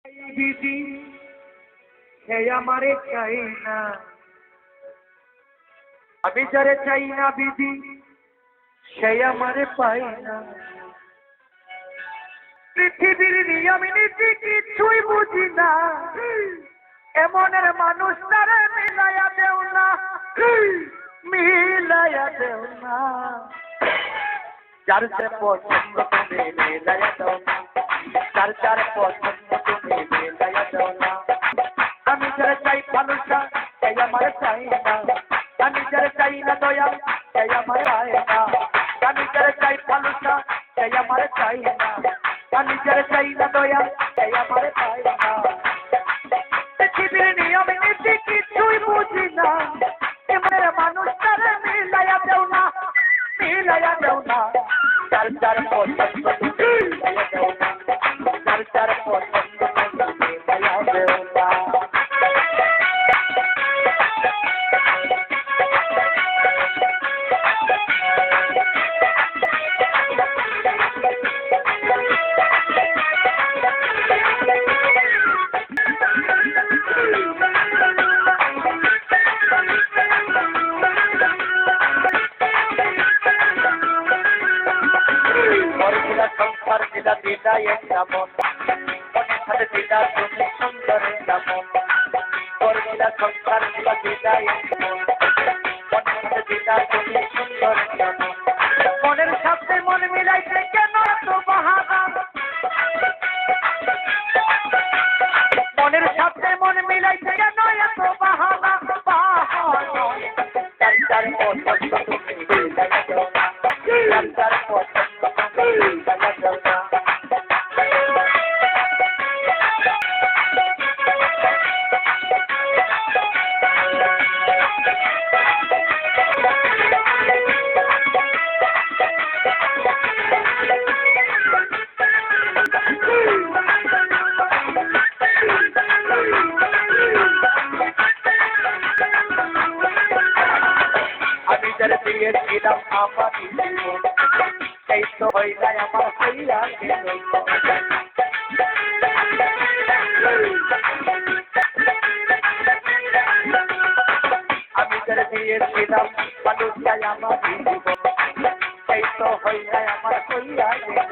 দিদি সে আমারে চাই না, আমি যারে চাই না দিদি সে আমারে পাই না। পৃথিবীর নিয়ম নীতি কিছুই বুঝি না, এমনের মানুষ তারে মিলাইয়া দেও না, মিলাইয়া দেও না। যার যার পছন্দ তুমি মিলাইয়া দাও না, যার যার পছন্দ তুমি মিলাইয়া দাও না। আমি যারা চাই ভালোবাসা সেই আমার চাই না, আমি যারা চাই না দয়া সেই আমার চাই না। আমি যারা চাই ভালোবাসা সেই আমার চাই না, আমি যারা চাই না দয়া সেই আমার চাই না। পৃথিবীর নিয়ম নীতি কিছুই বুঝি না, এমনের মানুষ তারে মিলাইয়া দেও না, মিলাইয়া দেও না। যার যার পছন্দ তুমি মিলাইয়া দেও না, যার যার পছন্দ তুমি মিলাইয়া দেও না। সংসার দিদা দিদা একটা মন, মনের সাথে দিদা তুমি সুন্দর একটা মন। দিদা সংসার দিদা দিদা একটা মন, মনের সাথে দিদা তুমি সুন্দর একটা মন। মনের সাথে মন মিলাইতে কেন এত বাহানা, মনের সাথে মন মিলাইতে কেন এত বাহানা, বাহানা। যার যার পছন্দ তুমি মিলাইয়া দাও না, যার যার পছন্দ তুমি মিলাইয়া দাও না। আমি যারা দিয়েছিলাম আমার জীবন, সেই তো হয়ে যায় আমার হইয়া গেল। আমি যারা দিয়েছিলাম মানুষটাই আমার জীবন, সেই তো হয়ে যায় আমার হইয়া গেল।